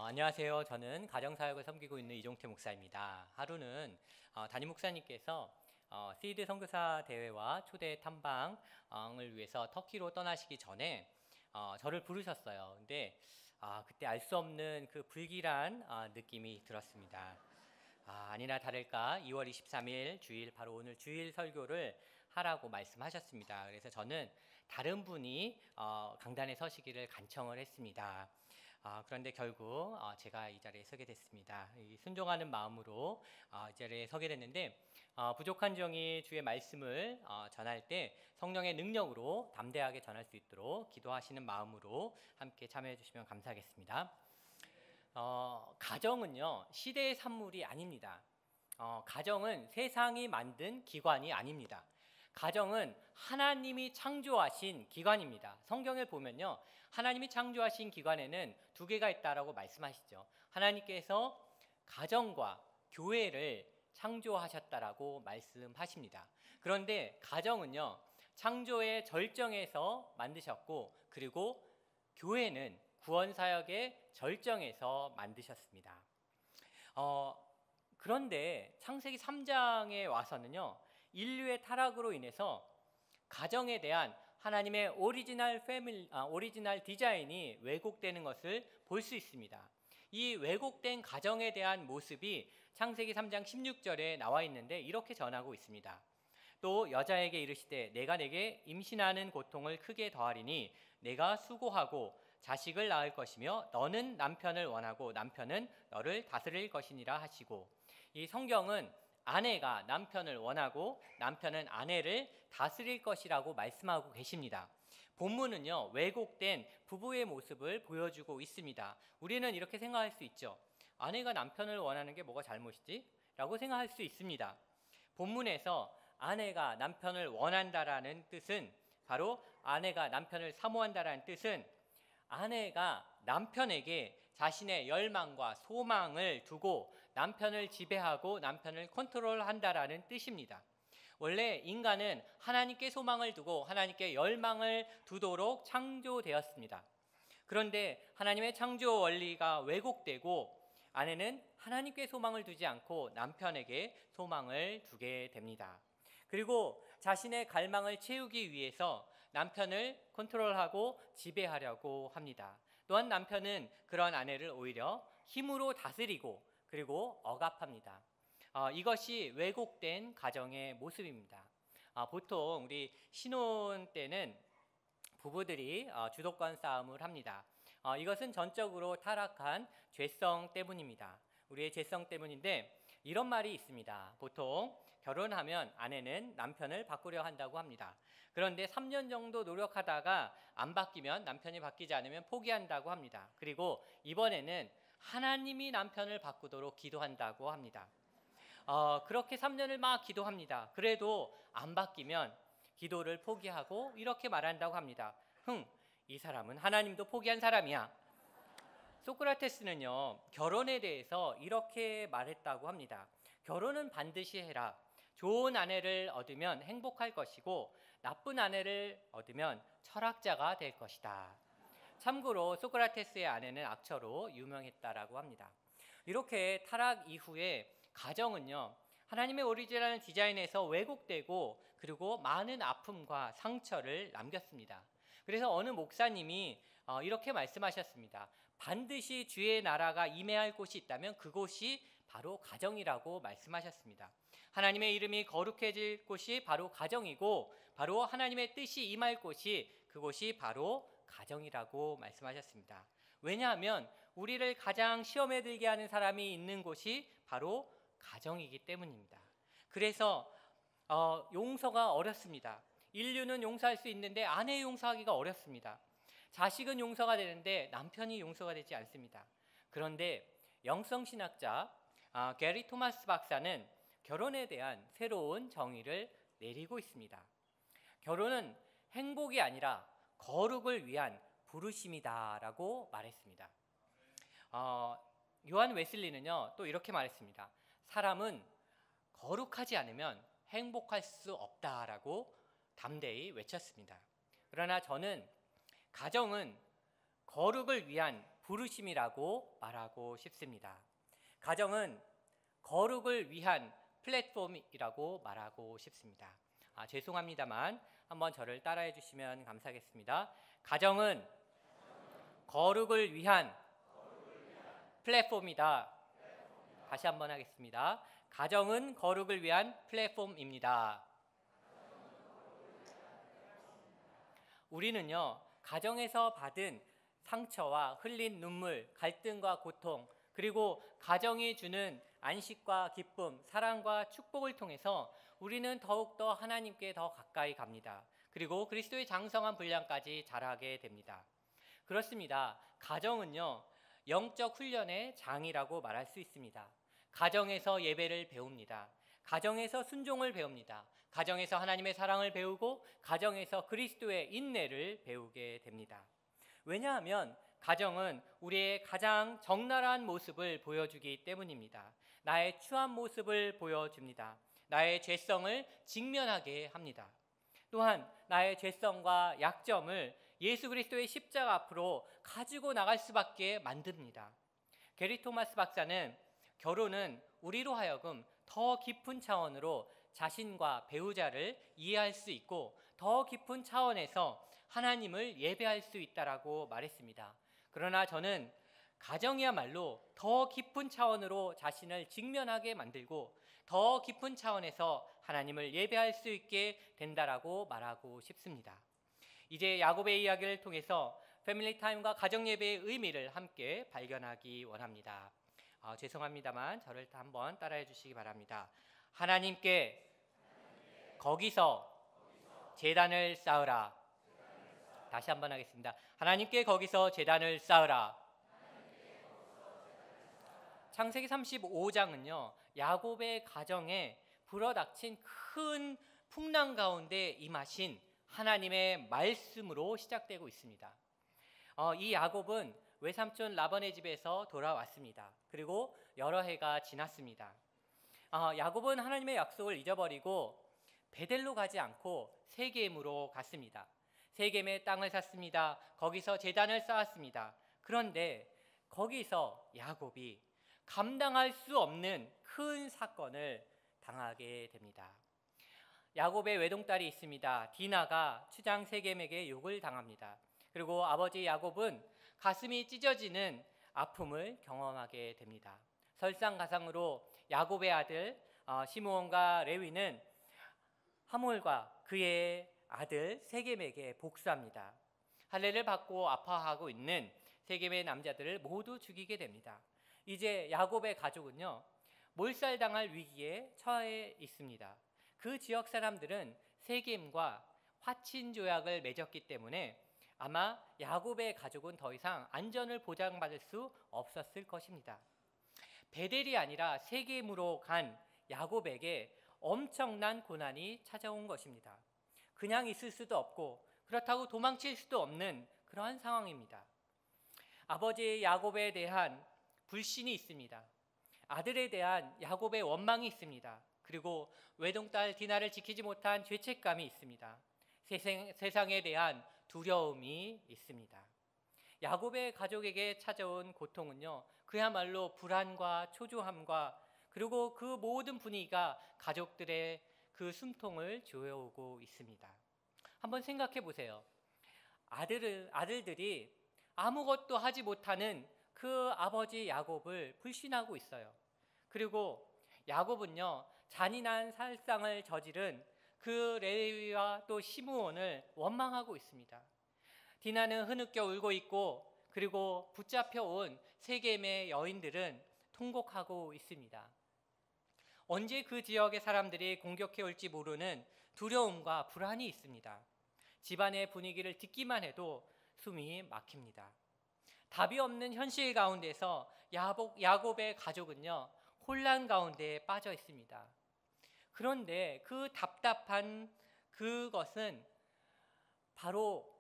안녕하세요. 저는 가정사역을 섬기고 있는 이종태 목사입니다. 하루는 담임 목사님께서 시드 선교사 대회와 초대 탐방을 위해서 터키로 떠나시기 전에 저를 부르셨어요. 근데 그때 알 수 없는 그 불길한 느낌이 들었습니다. 아니나 다를까 2월 23일 주일, 바로 오늘 주일 설교를 하라고 말씀하셨습니다. 그래서 저는 다른 분이 강단에 서시기를 간청을 했습니다. 그런데 결국 제가 이 자리에 서게 됐습니다. 순종하는 마음으로 이 자리에 서게 됐는데, 부족한 종이 주의 말씀을 전할 때 성령의 능력으로 담대하게 전할 수 있도록 기도하시는 마음으로 함께 참여해 주시면 감사하겠습니다. 가정은요, 시대의 산물이 아닙니다. 가정은 세상이 만든 기관이 아닙니다. 가정은 하나님이 창조하신 기관입니다. 성경을 보면요, 하나님이 창조하신 기관에는 두 개가 있다라고 말씀하시죠. 하나님께서 가정과 교회를 창조하셨다라고 말씀하십니다. 그런데 가정은요, 창조의 절정에서 만드셨고, 그리고 교회는 구원사역의 절정에서 만드셨습니다. 그런데 창세기 3장에 와서는요, 인류의 타락으로 인해서 가정에 대한 하나님의 오리지널 디자인이 왜곡되는 것을 볼 수 있습니다. 이 왜곡된 가정에 대한 모습이 창세기 3장 16절에 나와 있는데 이렇게 전하고 있습니다. 또 여자에게 이르시되 내가 내게 임신하는 고통을 크게 더하리니 내가 수고하고 자식을 낳을 것이며 너는 남편을 원하고 남편은 너를 다스릴 것이니라 하시고, 이 성경은 아내가 남편을 원하고 남편은 아내를 다스릴 것이라고 말씀하고 계십니다. 본문은요, 왜곡된 부부의 모습을 보여주고 있습니다. 우리는 이렇게 생각할 수 있죠. 아내가 남편을 원하는 게 뭐가 잘못이지? 라고 생각할 수 있습니다. 본문에서 아내가 남편을 원한다라는 뜻은, 바로 아내가 남편을 사모한다라는 뜻은 아내가 남편에게 자신의 열망과 소망을 두고 남편을 지배하고 남편을 컨트롤한다라는 뜻입니다. 원래 인간은 하나님께 소망을 두고 하나님께 열망을 두도록 창조되었습니다. 그런데 하나님의 창조 원리가 왜곡되고 아내는 하나님께 소망을 두지 않고 남편에게 소망을 두게 됩니다. 그리고 자신의 갈망을 채우기 위해서 남편을 컨트롤하고 지배하려고 합니다. 또한 남편은 그런 아내를 오히려 힘으로 다스리고 그리고 억압합니다. 이것이 왜곡된 가정의 모습입니다. 보통 우리 신혼 때는 부부들이 주도권 싸움을 합니다. 이것은 전적으로 타락한 죄성 때문입니다. 우리의 죄성 때문인데, 이런 말이 있습니다. 보통 결혼하면 아내는 남편을 바꾸려 한다고 합니다. 그런데 3년 정도 노력하다가 안 바뀌면, 남편이 바뀌지 않으면 포기한다고 합니다. 그리고 이번에는 하나님이 남편을 바꾸도록 기도한다고 합니다. 그렇게 3년을 막 기도합니다. 그래도 안 바뀌면 기도를 포기하고 이렇게 말한다고 합니다. 이 사람은 하나님도 포기한 사람이야. 소크라테스는요, 결혼에 대해서 이렇게 말했다고 합니다. 결혼은 반드시 해라. 좋은 아내를 얻으면 행복할 것이고 나쁜 아내를 얻으면 철학자가 될 것이다. 참고로 소크라테스의 아내는 악처로 유명했다라고 합니다. 이렇게 타락 이후에 가정은요, 하나님의 오리지널 디자인에서 왜곡되고 그리고 많은 아픔과 상처를 남겼습니다. 그래서 어느 목사님이 이렇게 말씀하셨습니다. 반드시 주의 나라가 임해할 곳이 있다면 그곳이 바로 가정이라고 말씀하셨습니다. 하나님의 이름이 거룩해질 곳이 바로 가정이고, 바로 하나님의 뜻이 임할 곳이, 그곳이 바로 가정이라고 말씀하셨습니다. 왜냐하면 우리를 가장 시험에 들게 하는 사람이 있는 곳이 바로 가정이기 때문입니다. 그래서 용서가 어렵습니다. 인류는 용서할 수 있는데 아내 용서하기가 어렵습니다. 자식은 용서가 되는데 남편이 용서가 되지 않습니다. 그런데 영성신학자 게리 토마스 박사는 결혼에 대한 새로운 정의를 내리고 있습니다. 결혼은 행복이 아니라 거룩을 위한 부르심이다라고 말했습니다. 요한 웨슬리는요, 또 이렇게 말했습니다. 사람은 거룩하지 않으면 행복할 수 없다라고 담대히 외쳤습니다. 그러나 저는 가정은 거룩을 위한 부르심이라고 말하고 싶습니다. 가정은 거룩을 위한 플랫폼이라고 말하고 싶습니다. 죄송합니다만 한번 저를 따라해 주시면 감사하겠습니다. 가정은 거룩을 위한 플랫폼이다. 다시 한번 하겠습니다. 가정은 거룩을 위한 플랫폼입니다. 우리는요, 가정에서 받은 상처와 흘린 눈물, 갈등과 고통, 그리고 가정이 주는 안식과 기쁨, 사랑과 축복을 통해서 우리는 더욱더 하나님께 더 가까이 갑니다. 그리고 그리스도의 장성한 분량까지 자라게 됩니다. 그렇습니다. 가정은요, 영적 훈련의 장이라고 말할 수 있습니다. 가정에서 예배를 배웁니다. 가정에서 순종을 배웁니다. 가정에서 하나님의 사랑을 배우고 가정에서 그리스도의 인내를 배우게 됩니다. 왜냐하면 가정은 우리의 가장 적나라한 모습을 보여주기 때문입니다. 나의 추한 모습을 보여줍니다. 나의 죄성을 직면하게 합니다. 또한 나의 죄성과 약점을 예수 그리스도의 십자가 앞으로 가지고 나갈 수밖에 만듭니다. 게리 토마스 박사는 결혼은 우리로 하여금 더 깊은 차원으로 자신과 배우자를 이해할 수 있고 더 깊은 차원에서 하나님을 예배할 수 있다라고 말했습니다. 그러나 저는 가정이야말로 더 깊은 차원으로 자신을 직면하게 만들고 더 깊은 차원에서 하나님을 예배할 수 있게 된다라고 말하고 싶습니다. 이제 야곱의 이야기를 통해서 패밀리 타임과 가정 예배의 의미를 함께 발견하기 원합니다. 죄송합니다만 저를 한번 따라해 주시기 바랍니다. 하나님께 거기서 제단을 쌓으라. 다시 한번 하겠습니다. 하나님께 거기서 제단을 쌓으라. 창세기 35장은요, 야곱의 가정에 불어닥친 큰 풍랑 가운데 임하신 하나님의 말씀으로 시작되고 있습니다. 이 야곱은 외삼촌 라반의 집에서 돌아왔습니다. 그리고 여러 해가 지났습니다. 야곱은 하나님의 약속을 잊어버리고 베델로 가지 않고 세겜으로 갔습니다. 세겜의 땅을 샀습니다. 거기서 제단을 쌓았습니다. 그런데 거기서 야곱이 감당할 수 없는 큰 사건을 당하게 됩니다. 야곱의 외동딸이 있습니다. 디나가 추장 세겜에게 욕을 당합니다. 그리고 아버지 야곱은 가슴이 찢어지는 아픔을 경험하게 됩니다. 설상가상으로 야곱의 아들 시므온과 레위는 하몰과 그의 아들 세겜에게 복수합니다. 할례를 받고 아파하고 있는 세겜의 남자들을 모두 죽이게 됩니다. 이제 야곱의 가족은요, 몰살당할 위기에 처해 있습니다. 그 지역 사람들은 세겜과 화친 조약을 맺었기 때문에 아마 야곱의 가족은 더 이상 안전을 보장받을 수 없었을 것입니다. 베델이 아니라 세겜으로 간 야곱에게 엄청난 고난이 찾아온 것입니다. 그냥 있을 수도 없고 그렇다고 도망칠 수도 없는 그러한 상황입니다. 아버지 야곱에 대한 불신이 있습니다. 아들에 대한 야곱의 원망이 있습니다. 그리고 외동딸 디나를 지키지 못한 죄책감이 있습니다. 세상에 대한 두려움이 있습니다. 야곱의 가족에게 찾아온 고통은요, 그야말로 불안과 초조함과 그리고 그 모든 분위기가 가족들의 그 숨통을 조여오고 있습니다. 한번 생각해 보세요. 아들들이 아무것도 하지 못하는 그 아버지 야곱을 불신하고 있어요. 그리고 야곱은요, 잔인한 살상을 저지른 그 레위와 또 시므온을 원망하고 있습니다. 디나는 흐느껴 울고 있고 그리고 붙잡혀온 세겜의 여인들은 통곡하고 있습니다. 언제 그 지역의 사람들이 공격해 올지 모르는 두려움과 불안이 있습니다. 집안의 분위기를 듣기만 해도 숨이 막힙니다. 답이 없는 현실 가운데서 야곱의 가족은요, 혼란 가운데 빠져 있습니다. 그런데 그 답답한 그것은 바로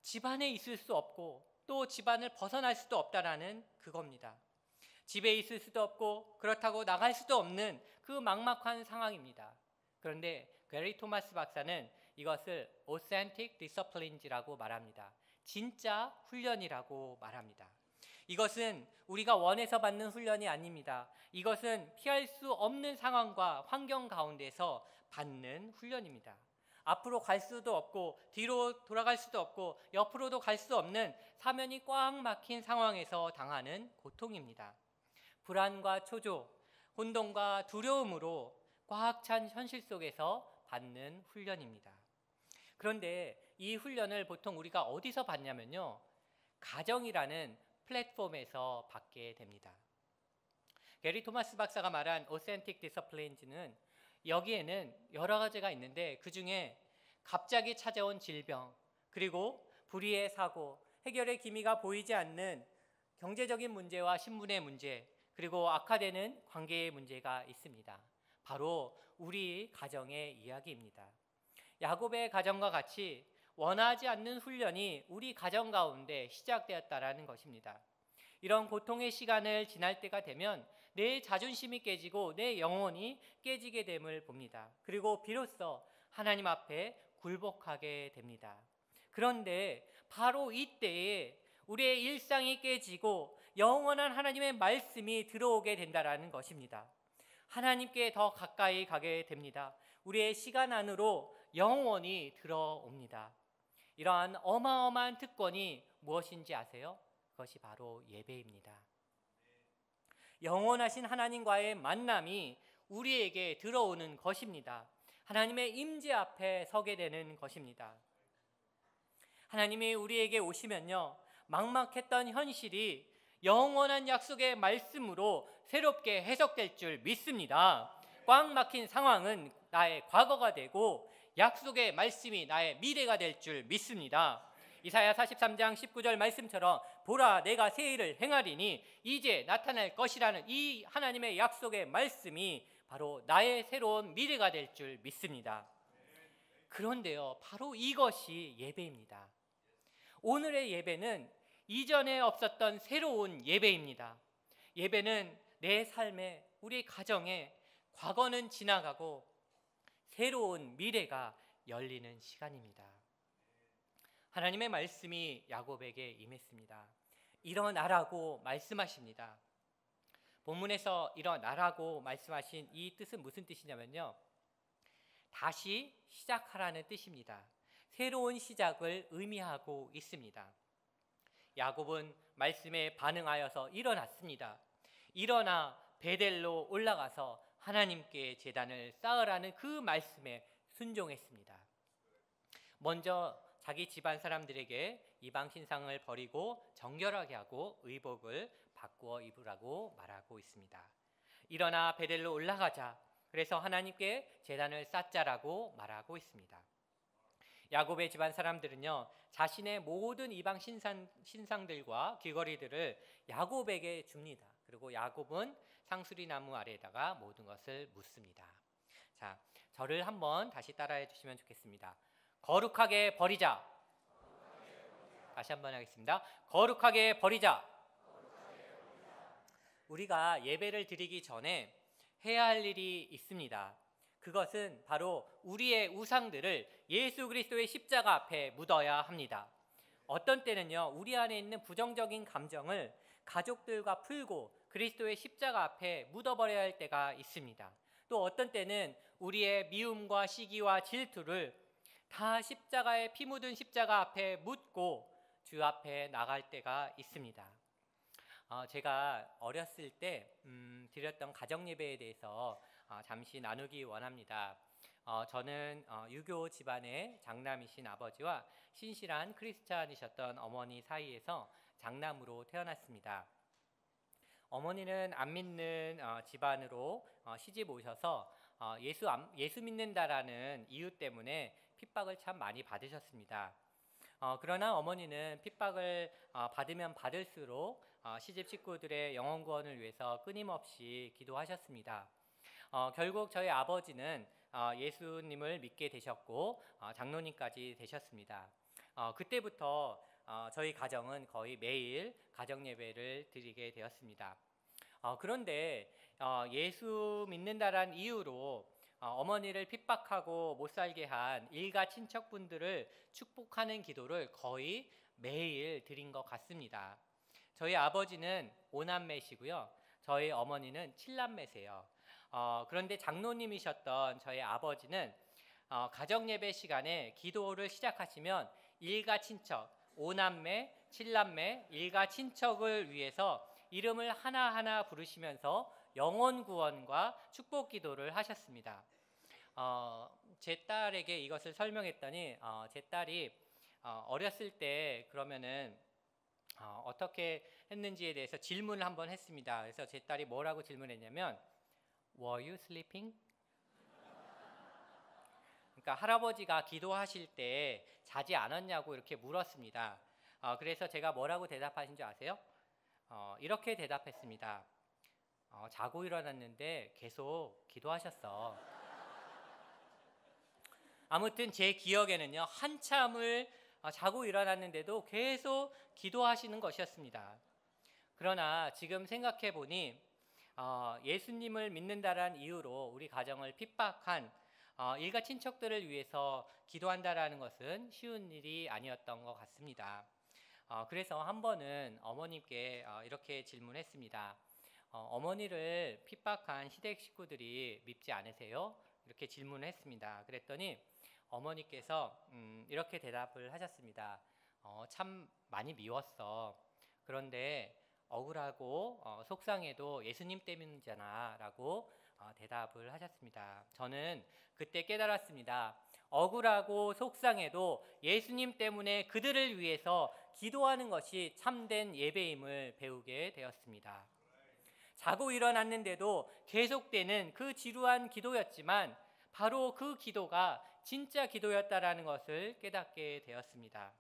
집안에 있을 수 없고 또 집안을 벗어날 수도 없다라는 그겁니다. 집에 있을 수도 없고 그렇다고 나갈 수도 없는 그 막막한 상황입니다. 그런데 게리 토마스 박사는 이것을 authentic discipline라고 말합니다. 진짜 훈련이라고 말합니다. 이것은 우리가 원해서 받는 훈련이 아닙니다. 이것은 피할 수 없는 상황과 환경 가운데서 받는 훈련입니다. 앞으로 갈 수도 없고 뒤로 돌아갈 수도 없고 옆으로도 갈 수 없는 사면이 꽉 막힌 상황에서 당하는 고통입니다. 불안과 초조, 혼돈과 두려움으로 꽉 찬 현실 속에서 받는 훈련입니다. 그런데 이 훈련을 보통 우리가 어디서 받냐면요, 가정이라는 플랫폼에서 받게 됩니다. 게리 토마스 박사가 말한 Authentic Disciplines는 여기에는 여러 가지가 있는데 그 중에 갑자기 찾아온 질병, 그리고 불의의 사고, 해결의 기미가 보이지 않는 경제적인 문제와 신분의 문제, 그리고 악화되는 관계의 문제가 있습니다. 바로 우리 가정의 이야기입니다. 야곱의 가정과 같이 원하지 않는 훈련이 우리 가정 가운데 시작되었다라는 것입니다. 이런 고통의 시간을 지날 때가 되면 내 자존심이 깨지고 내 영혼이 깨지게 됨을 봅니다. 그리고 비로소 하나님 앞에 굴복하게 됩니다. 그런데 바로 이때에 우리의 일상이 깨지고 영원한 하나님의 말씀이 들어오게 된다라는 것입니다. 하나님께 더 가까이 가게 됩니다. 우리의 시간 안으로 영원히 들어옵니다. 이러한 어마어마한 특권이 무엇인지 아세요? 그것이 바로 예배입니다. 영원하신 하나님과의 만남이 우리에게 들어오는 것입니다. 하나님의 임재 앞에 서게 되는 것입니다. 하나님이 우리에게 오시면요, 막막했던 현실이 영원한 약속의 말씀으로 새롭게 해석될 줄 믿습니다. 꽉 막힌 상황은 나의 과거가 되고 약속의 말씀이 나의 미래가 될 줄 믿습니다. 이사야 43장 19절 말씀처럼 보라 내가 새 일을 행하리니 이제 나타날 것이라는 이 하나님의 약속의 말씀이 바로 나의 새로운 미래가 될 줄 믿습니다. 그런데요, 바로 이것이 예배입니다. 오늘의 예배는 이전에 없었던 새로운 예배입니다. 예배는 내 삶에, 우리 가정에 과거는 지나가고 새로운 미래가 열리는 시간입니다. 하나님의 말씀이 야곱에게 임했습니다. 일어나라고 말씀하십니다. 본문에서 일어나라고 말씀하신 이 뜻은 무슨 뜻이냐면요, 다시 시작하라는 뜻입니다. 새로운 시작을 의미하고 있습니다. 야곱은 말씀에 반응하여서 일어났습니다. 일어나 베델로 올라가서 하나님께 제단을 쌓으라는 그 말씀에 순종했습니다. 먼저 자기 집안 사람들에게 이방 신상을 버리고 정결하게 하고 의복을 바꾸어 입으라고 말하고 있습니다. 일어나 베델로 올라가자. 그래서 하나님께 제단을 쌓자라고 말하고 있습니다. 야곱의 집안 사람들은요, 자신의 모든 이방 신상들과 귀걸이들을 야곱에게 줍니다. 그리고 야곱은 상수리 나무 아래에다가 모든 것을 묻습니다. 자, 저를 한번 다시 따라해 주시면 좋겠습니다. 거룩하게 버리자. 다시 한번 하겠습니다. 거룩하게 버리자. 우리가 예배를 드리기 전에 해야 할 일이 있습니다. 그것은 바로 우리의 우상들을 예수 그리스도의 십자가 앞에 묻어야 합니다. 어떤 때는요, 우리 안에 있는 부정적인 감정을 가족들과 풀고 그리스도의 십자가 앞에 묻어버려야 할 때가 있습니다. 또 어떤 때는 우리의 미움과 시기와 질투를 다 십자가에 피 묻은 십자가 앞에 묻고 주 앞에 나갈 때가 있습니다. 제가 어렸을 때 드렸던 가정 예배에 대해서 잠시 나누기 원합니다. 저는 유교 집안의 장남이신 아버지와 신실한 크리스찬이셨던 어머니 사이에서 장남으로 태어났습니다. 어머니는 안 믿는 집안으로 시집 오셔서 예수 믿는다라는 이유 때문에 핍박을 참 많이 받으셨습니다. 그러나 어머니는 핍박을 받으면 받을수록 시집 식구들의 영혼 구원을 위해서 끊임없이 기도하셨습니다. 결국 저희 아버지는 예수님을 믿게 되셨고 장로님까지 되셨습니다. 그때부터 저희 가정은 거의 매일 가정 예배를 드리게 되었습니다. 그런데 예수 믿는다란 이유로 어머니를 핍박하고 못 살게 한 일가 친척분들을 축복하는 기도를 거의 매일 드린 것 같습니다. 저희 아버지는 5남매시고요. 저희 어머니는 7남매세요. 그런데 장로님이셨던 저희 아버지는 가정예배 시간에 기도를 시작하시면 일가 친척, 5남매, 7남매, 일가 친척을 위해서 이름을 하나하나 부르시면서 영혼 구원과 축복 기도를 하셨습니다. 제 딸에게 이것을 설명했더니 제 딸이 어렸을 때 그러면은 어떻게 했는지에 대해서 질문을 한번 했습니다. 그래서 제 딸이 뭐라고 질문했냐면 Were you sleeping? 그러니까 할아버지가 기도하실 때 자지 않았냐고 이렇게 물었습니다. 그래서 제가 뭐라고 대답하신 줄 아세요? 이렇게 대답했습니다. 자고 일어났는데 계속 기도하셨어. 아무튼 제 기억에는요, 한참을 자고 일어났는데도 계속 기도하시는 것이었습니다. 그러나 지금 생각해 보니 예수님을 믿는다라는 이유로 우리 가정을 핍박한 일가 친척들을 위해서 기도한다라는 것은 쉬운 일이 아니었던 것 같습니다. 그래서 한 번은 어머님께 이렇게 질문했습니다. 어머니를 핍박한 시댁 식구들이 밉지 않으세요? 이렇게 질문을 했습니다. 그랬더니 어머니께서 이렇게 대답을 하셨습니다. 참 많이 미웠어. 그런데 억울하고 속상해도 예수님 때문이잖아 라고 대답을 하셨습니다. 저는 그때 깨달았습니다. 억울하고 속상해도 예수님 때문에 그들을 위해서 기도하는 것이 참된 예배임을 배우게 되었습니다. 자고 일어났는데도 계속되는 그 지루한 기도였지만 바로 그 기도가 진짜 기도였다라는 것을 깨닫게 되었습니다.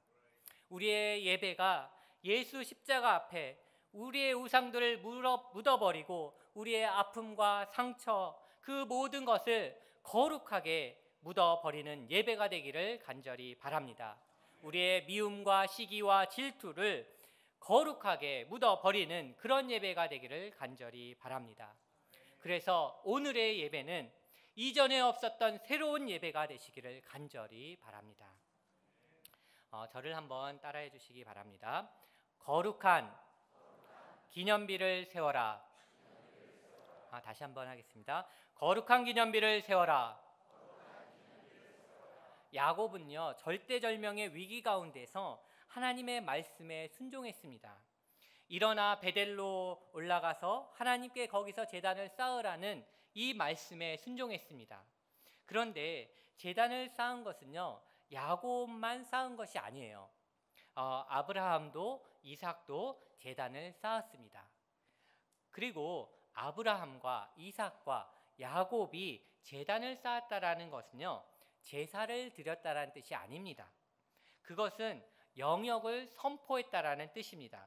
우리의 예배가 예수 십자가 앞에 우리의 우상들을 묻어버리고 우리의 아픔과 상처 그 모든 것을 거룩하게 묻어버리는 예배가 되기를 간절히 바랍니다. 우리의 미움과 시기와 질투를 거룩하게 묻어버리는 그런 예배가 되기를 간절히 바랍니다. 그래서 오늘의 예배는 이전에 없었던 새로운 예배가 되시기를 간절히 바랍니다. 저를 한번 따라해 주시기 바랍니다. 거룩한 기념비를 세워라. 다시 한번 하겠습니다. 거룩한 기념비를 세워라. 야곱은요, 절대절명의 위기 가운데서 하나님의 말씀에 순종했습니다. 일어나 베델로 올라가서 하나님께 거기서 제단을 쌓으라는 이 말씀에 순종했습니다. 그런데 제단을 쌓은 것은요, 야곱만 쌓은 것이 아니에요. 아브라함도 이삭도 제단을 쌓았습니다. 그리고 아브라함과 이삭과 야곱이 제단을 쌓았다라는 것은요, 제사를 드렸다라는 뜻이 아닙니다. 그것은 영역을 선포했다라는 뜻입니다.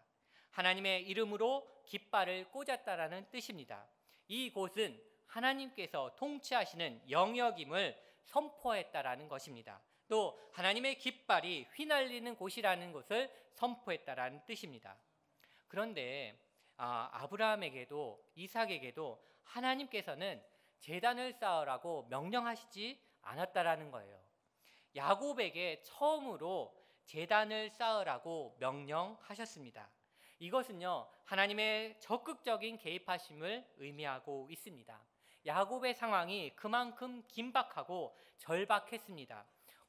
하나님의 이름으로 깃발을 꽂았다라는 뜻입니다. 이곳은 하나님께서 통치하시는 영역임을 선포했다라는 것입니다. 또 하나님의 깃발이 휘날리는 곳이라는 것을 선포했다라는 뜻입니다. 그런데 아브라함에게도 이삭에게도 하나님께서는 제단을 쌓으라고 명령하시지 않았다라는 거예요. 야곱에게 처음으로 제단을 쌓으라고 명령하셨습니다. 이것은요, 하나님의 적극적인 개입하심을 의미하고 있습니다. 야곱의 상황이 그만큼 긴박하고 절박했습니다.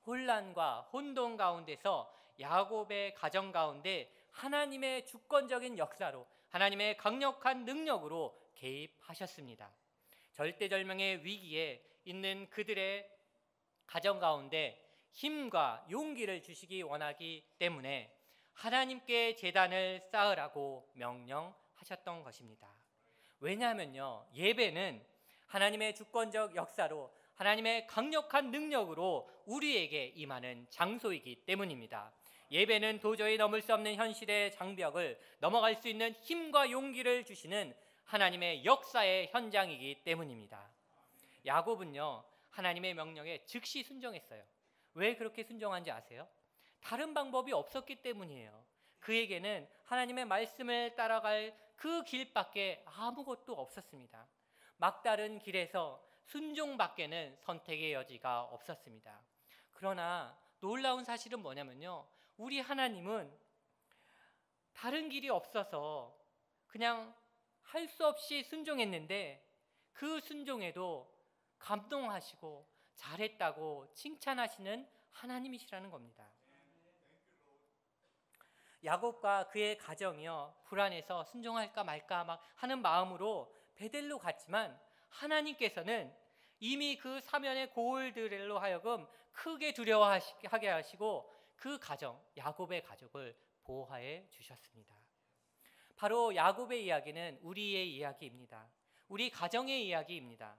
혼란과 혼돈 가운데서 야곱의 가정 가운데 하나님의 주권적인 역사로 하나님의 강력한 능력으로 개입하셨습니다. 절대절명의 위기에 있는 그들의 가정 가운데 힘과 용기를 주시기 원하기 때문에 하나님께 제단을 쌓으라고 명령하셨던 것입니다. 왜냐하면요, 예배는 하나님의 주권적 역사로 하나님의 강력한 능력으로 우리에게 임하는 장소이기 때문입니다. 예배는 도저히 넘을 수 없는 현실의 장벽을 넘어갈 수 있는 힘과 용기를 주시는 하나님의 역사의 현장이기 때문입니다. 야곱은요, 하나님의 명령에 즉시 순종했어요. 왜 그렇게 순종한지 아세요? 다른 방법이 없었기 때문이에요. 그에게는 하나님의 말씀을 따라갈 그 길밖에 아무것도 없었습니다. 막다른 길에서 순종밖에는 선택의 여지가 없었습니다. 그러나 놀라운 사실은 뭐냐면요, 우리 하나님은 다른 길이 없어서 그냥 할 수 없이 순종했는데 그 순종에도 감동하시고 잘했다고 칭찬하시는 하나님이시라는 겁니다. 야곱과 그의 가정이요, 불안해서 순종할까 말까 막 하는 마음으로 베델로 갔지만 하나님께서는 이미 그 사면의 고울들로 하여금 크게 두려워하게 하시고 그 가정, 야곱의 가족을 보호해 주셨습니다. 바로 야곱의 이야기는 우리의 이야기입니다. 우리 가정의 이야기입니다.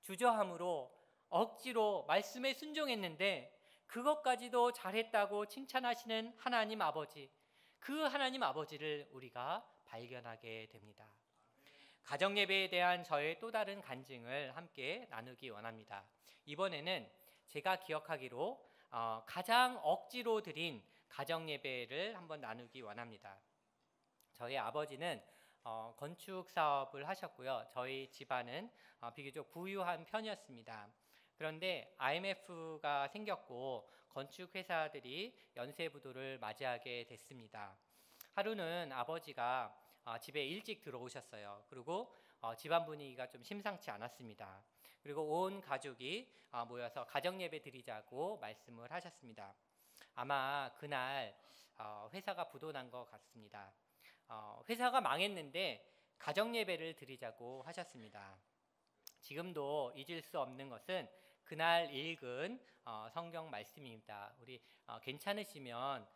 주저함으로 억지로 말씀에 순종했는데 그것까지도 잘했다고 칭찬하시는 하나님 아버지, 그 하나님 아버지를 우리가 발견하게 됩니다. 가정예배에 대한 저의 또 다른 간증을 함께 나누기 원합니다. 이번에는 제가 기억하기로 가장 억지로 드린 가정예배를 한번 나누기 원합니다. 저희 아버지는 건축 사업을 하셨고요. 저희 집안은 비교적 부유한 편이었습니다. 그런데 IMF가 생겼고 건축 회사들이 연쇄 부도를 맞이하게 됐습니다. 하루는 아버지가 집에 일찍 들어오셨어요. 그리고 집안 분위기가 좀 심상치 않았습니다. 그리고 온 가족이 모여서 가정예배 드리자고 말씀을 하셨습니다. 아마 그날 회사가 부도난 것 같습니다. 회사가 망했는데 가정예배를 드리자고 하셨습니다. 지금도 잊을 수 없는 것은 그날 읽은 성경 말씀입니다. 우리 괜찮으시면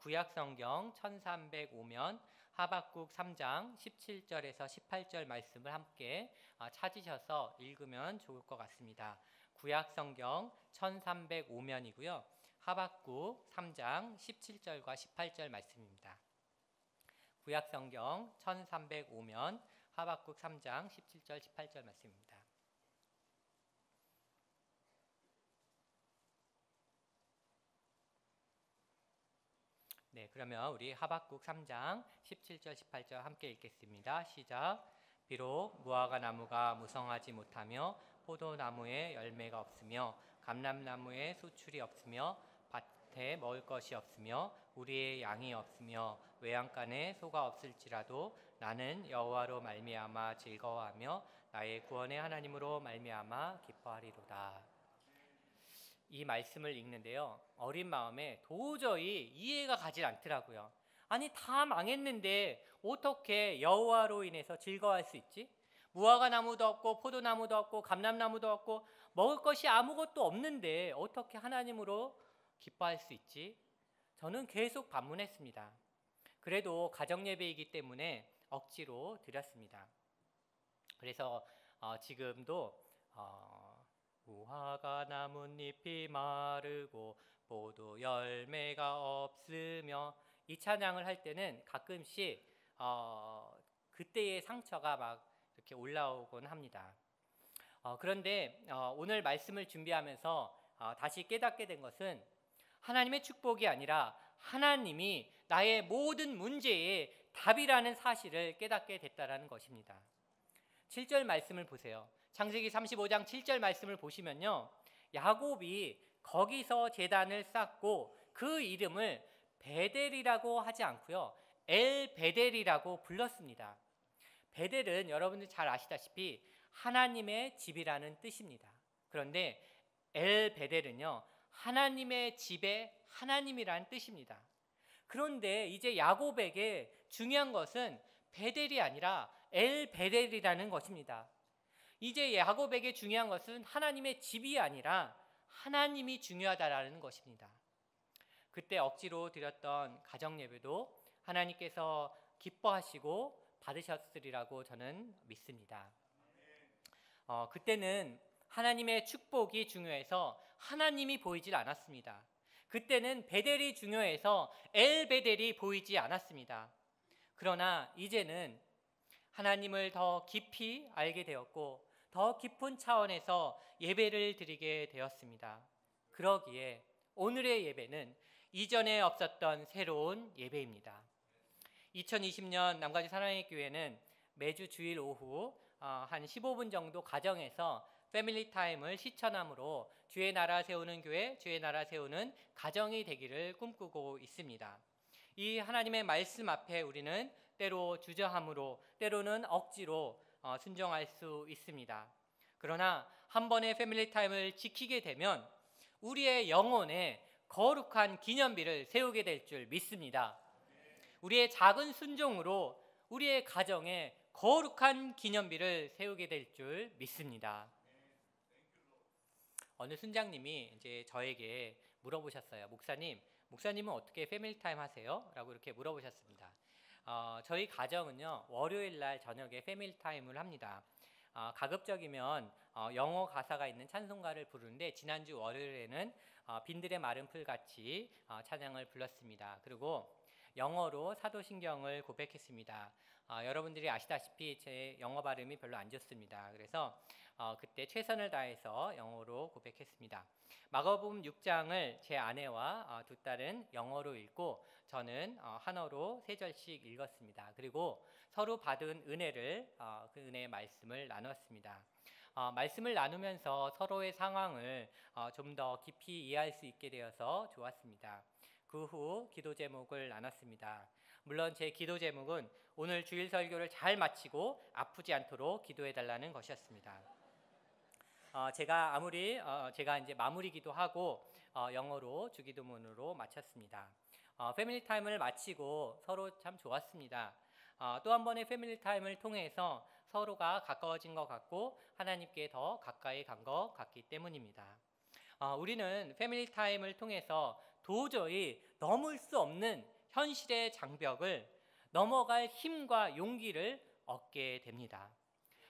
구약 성경 1305면 하박국 3장 17절에서 18절 말씀을 함께 찾으셔서 읽으면 좋을 것 같습니다. 구약 성경 1305면이고요. 하박국 3장 17절과 18절 말씀입니다. 구약 성경 1305면 하박국 3장 17절 18절 말씀입니다. 네, 그러면 우리 하박국 3장 17절 18절 함께 읽겠습니다. 시작. 비록 무화과 나무가 무성하지 못하며 포도나무에 열매가 없으며 감람나무에 수출이 없으며 밭에 먹을 것이 없으며 우리의 양이 없으며 외양간에 소가 없을지라도 나는 여호와로 말미암아 즐거워하며 나의 구원의 하나님으로 말미암아 기뻐하리로다. 이 말씀을 읽는데요, 어린 마음에 도저히 이해가 가지 않더라고요. 아니, 다 망했는데 어떻게 여호와로 인해서 즐거워할 수 있지? 무화과 나무도 없고 포도나무도 없고 감람나무도 없고 먹을 것이 아무것도 없는데 어떻게 하나님으로 기뻐할 수 있지? 저는 계속 반문했습니다. 그래도 가정예배이기 때문에 억지로 드렸습니다. 그래서 지금도 무화과 나뭇잎이 마르고 포도 열매가 없으며 이 찬양을 할 때는 가끔씩 그때의 상처가 막 이렇게 올라오곤 합니다. 그런데 오늘 말씀을 준비하면서 다시 깨닫게 된 것은 하나님의 축복이 아니라 하나님이 나의 모든 문제의 답이라는 사실을 깨닫게 됐다라는 것입니다. 7절 말씀을 보세요. 창세기 35장 7절 말씀을 보시면요, 야곱이 거기서 제단을 쌓고 그 이름을 베델이라고 하지 않고요, 엘 베델이라고 불렀습니다. 베델은 여러분들 잘 아시다시피 하나님의 집이라는 뜻입니다. 그런데 엘 베델은요, 하나님의 집의 하나님이라는 뜻입니다. 그런데 이제 야곱에게 중요한 것은 베델이 아니라 엘 베델이라는 것입니다. 이제 야곱에게 중요한 것은 하나님의 집이 아니라 하나님이 중요하다라는 것입니다. 그때 억지로 드렸던 가정예배도 하나님께서 기뻐하시고 받으셨으리라고 저는 믿습니다. 그때는 하나님의 축복이 중요해서 하나님이 보이질 않았습니다. 그때는 베델이 중요해서 엘 베델이 보이지 않았습니다. 그러나 이제는 하나님을 더 깊이 알게 되었고 더 깊은 차원에서 예배를 드리게 되었습니다. 그러기에 오늘의 예배는 이전에 없었던 새로운 예배입니다. 2020년 남가주 사랑의 교회는 매주 주일 오후 한 15분 정도 가정에서 패밀리 타임을 실천함으로 주의 나라 세우는 교회, 주의 나라 세우는 가정이 되기를 꿈꾸고 있습니다. 이 하나님의 말씀 앞에 우리는 때로 주저함으로, 때로는 억지로 순종할 수 있습니다. 그러나 한 번의 패밀리 타임을 지키게 되면 우리의 영혼에 거룩한 기념비를 세우게 될 줄 믿습니다. 우리의 작은 순종으로 우리의 가정에 거룩한 기념비를 세우게 될 줄 믿습니다. 어느 순장님이 이제 저에게 물어보셨어요. 목사님은 어떻게 패밀리 타임 하세요? 라고 이렇게 물어보셨습니다. 저희 가정은요, 월요일 날 저녁에 패밀리 타임을 합니다. 가급적이면 영어 가사가 있는 찬송가를 부르는데, 지난주 월요일에는 빈들의 마른 풀같이 찬양을 불렀습니다. 그리고 영어로 사도신경을 고백했습니다. 여러분들이 아시다시피 제 영어 발음이 별로 안 좋습니다. 그래서 그때 최선을 다해서 영어로 고백했습니다. 마가복음 6장을 제 아내와 두 딸은 영어로 읽고 저는 한어로 3절씩 읽었습니다. 그리고 서로 받은 은혜를, 그 은혜의 말씀을 나눴습니다. 말씀을 나누면서 서로의 상황을 좀 더 깊이 이해할 수 있게 되어서 좋았습니다. 그 후 기도 제목을 나눴습니다. 물론 제 기도 제목은 오늘 주일 설교를 잘 마치고 아프지 않도록 기도해달라는 것이었습니다. 제가 이제 마무리 기도하고 영어로 주기도문으로 마쳤습니다. 패밀리 타임을 마치고 서로 참 좋았습니다. 또 한 번의 패밀리 타임을 통해서 서로가 가까워진 것 같고 하나님께 더 가까이 간 것 같기 때문입니다. 우리는 패밀리 타임을 통해서 도저히 넘을 수 없는 현실의 장벽을 넘어갈 힘과 용기를 얻게 됩니다.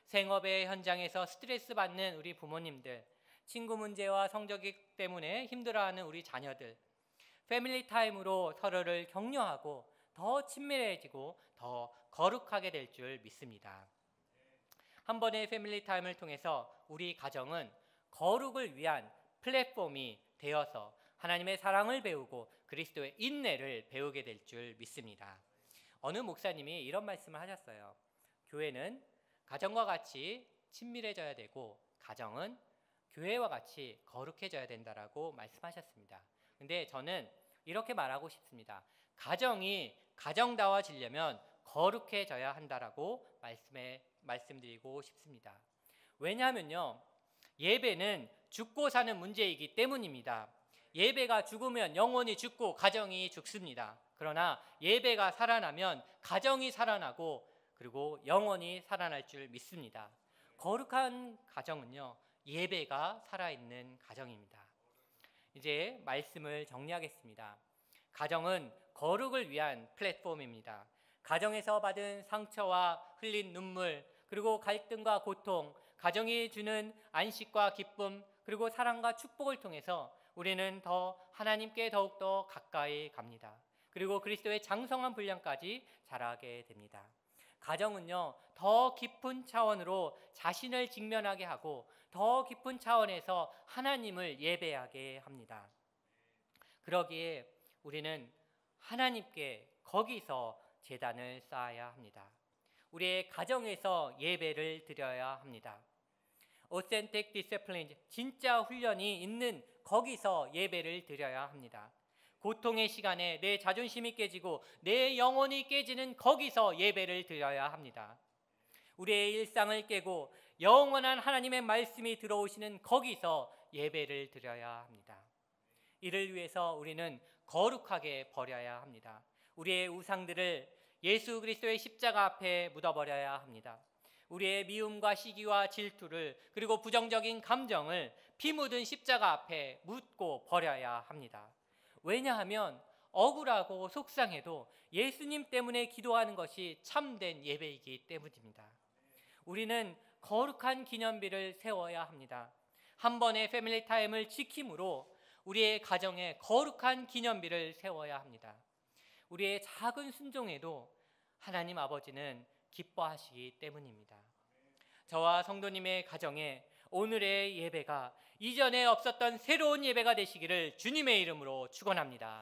생업의 현장에서 스트레스 받는 우리 부모님들, 친구 문제와 성적 때문에 힘들어하는 우리 자녀들, 패밀리 타임으로 서로를 격려하고 더 친밀해지고 더 거룩하게 될 줄 믿습니다. 한 번의 패밀리 타임을 통해서 우리 가정은 거룩을 위한 플랫폼이 되어서 하나님의 사랑을 배우고 그리스도의 인내를 배우게 될 줄 믿습니다. 어느 목사님이 이런 말씀을 하셨어요. 교회는 가정과 같이 친밀해져야 되고 가정은 교회와 같이 거룩해져야 된다라고 말씀하셨습니다. 근데 저는 이렇게 말하고 싶습니다. 가정이 가정다워지려면 거룩해져야 한다라고 말씀드리고 싶습니다. 왜냐하면요, 예배는 죽고 사는 문제이기 때문입니다. 예배가 죽으면 영혼이 죽고 가정이 죽습니다. 그러나 예배가 살아나면 가정이 살아나고 그리고 영혼이 살아날 줄 믿습니다. 거룩한 가정은요, 예배가 살아있는 가정입니다. 이제 말씀을 정리하겠습니다. 가정은 거룩을 위한 플랫폼입니다. 가정에서 받은 상처와 흘린 눈물, 그리고 갈등과 고통, 가정이 주는 안식과 기쁨, 그리고 사랑과 축복을 통해서 우리는 더 하나님께 더욱더 가까이 갑니다. 그리고 그리스도의 장성한 분량까지 자라게 됩니다. 가정은요, 더 깊은 차원으로 자신을 직면하게 하고 더 깊은 차원에서 하나님을 예배하게 합니다. 그러기에 우리는 하나님께 거기서 제단을 쌓아야 합니다. 우리의 가정에서 예배를 드려야 합니다. Authentic discipline, 진짜 훈련이 있는 거기서 예배를 드려야 합니다. 고통의 시간에 내 자존심이 깨지고 내 영혼이 깨지는 거기서 예배를 드려야 합니다. 우리의 일상을 깨고 영원한 하나님의 말씀이 들어오시는 거기서 예배를 드려야 합니다. 이를 위해서 우리는 거룩하게 버려야 합니다. 우리의 우상들을 예수 그리스도의 십자가 앞에 묻어버려야 합니다. 우리의 미움과 시기와 질투를, 그리고 부정적인 감정을 피 묻은 십자가 앞에 묻고 버려야 합니다. 왜냐하면 억울하고 속상해도 예수님 때문에 기도하는 것이 참된 예배이기 때문입니다. 우리는 거룩한 기념비를 세워야 합니다. 한 번의 패밀리 타임을 지킴으로 우리의 가정에 거룩한 기념비를 세워야 합니다. 우리의 작은 순종에도 하나님 아버지는 기뻐하시기 때문입니다. 저와 성도님의 가정에 오늘의 예배가 이전에 없었던 새로운 예배가 되시기를 주님의 이름으로 축원합니다.